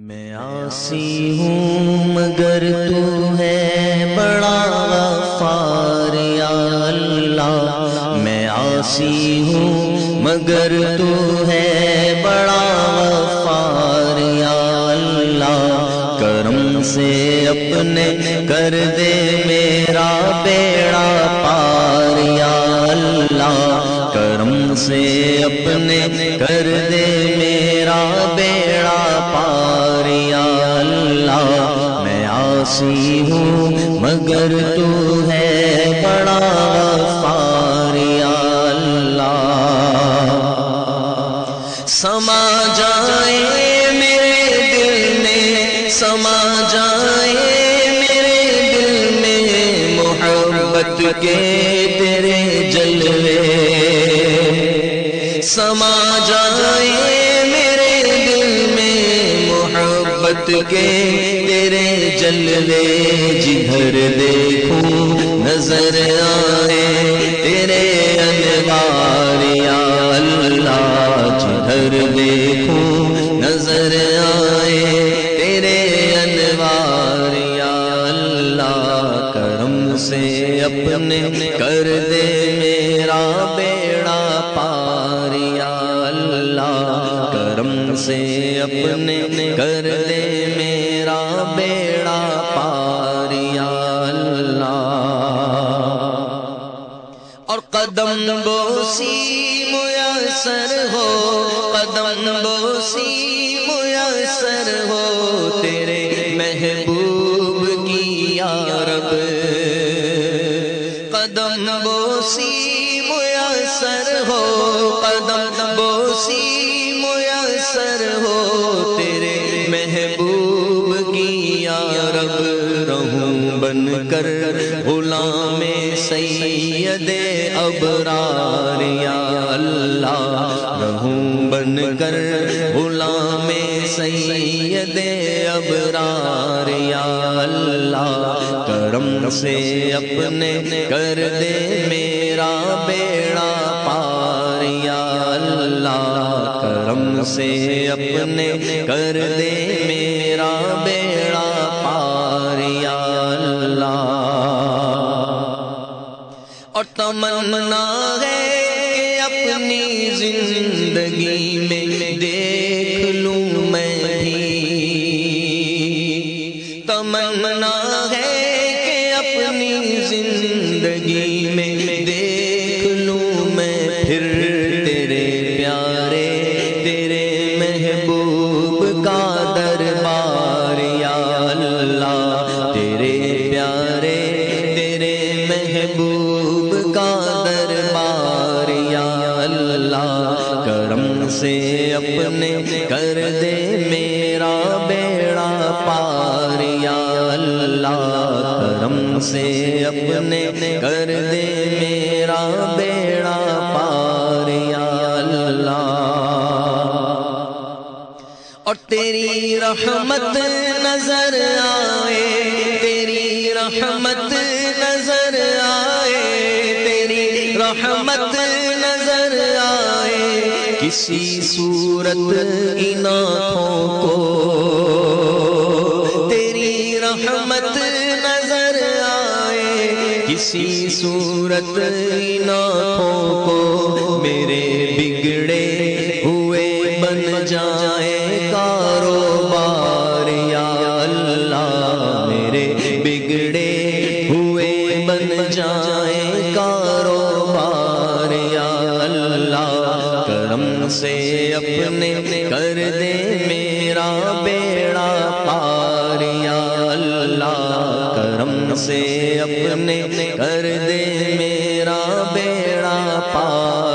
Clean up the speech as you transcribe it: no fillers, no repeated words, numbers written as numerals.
میں عاصی ہوں مگر تو ہے بڑا غفار یا اللہ، میں عاصی ہوں مگر تو ہے بڑا غفار یا اللہ، کرم سے اپنے کر دے میرا بیڑا پار یا اللہ، کرم سے اپنے کر دے میرا بیڑا پار یا اللہ، میں عاصی ہوں مگر تو ہے بڑا غفار یا اللہ، سما جائے میرے دل میں، سما جائے میرے دل میں محبت کے تیرے جلوے، سما جائے میرے دل میں محبت کے تیرے جلوے، جدھر دیکھوں نظر آئے تیرے انوار یا اللہ، جدھر دیکھوں نظر آئے تیرے انوار یا اللہ، کرم سے اپنے کر دے میرا بیڑا پار یا اللہ، کرم سے اپنے کر دے میرا بیڑا پار یا اللہ، اور قدم بوسی میسر ہو، قدم بوسی میسر ہو تیرے محبوب کی یا رب، قدم بوسی میسر ہو، قدم بوسی میسر ہو تیرے محبوب کی یا رب، رہوں بن کر غلام سید ابرار یا اللہ، رہوں بن کر غلام سید ابرار یا اللہ، کرم سے اپنے کر دے میرا بیڑا پار یا اللہ، کرم سے اپنے کر دے میرا بیڑا پار یا اللہ، اور تمنا ہے کہ اپنی زندگی میں دیکھ لوں میں بھی، تمنا ہے کہ اپنی زندگی میں دیکھ لوں میں پھر تیرے پیارے تیرے محبوب کا دربار یا اللہ، تیرے پیارے تیرے محبوب کا دربار یا اللہ، کرم سے اپنے کر دے میرا بیڑا پار یا اللہ، کرم سے اپنے کر دے میرا بیڑا پار یا اللہ، اور تیری رحمت نظر آئے، تیری رحمت نظر آئے، تیری رحمت نظر آئے، کسی صورت ان آنکھوں کو تیری رحمت نظر آئے، کسی صورت ان آنکھوں کو میرے بگڑے ہوئے بن جائے کاروبار یا اللہ، میرے بگڑے ہوئے بن جائے کاروبار یا اللہ، کرم سے اپنے کر دے میرا بیڑا پار یا اللہ، کرم سے اپنے کر دے میرا بیڑا پار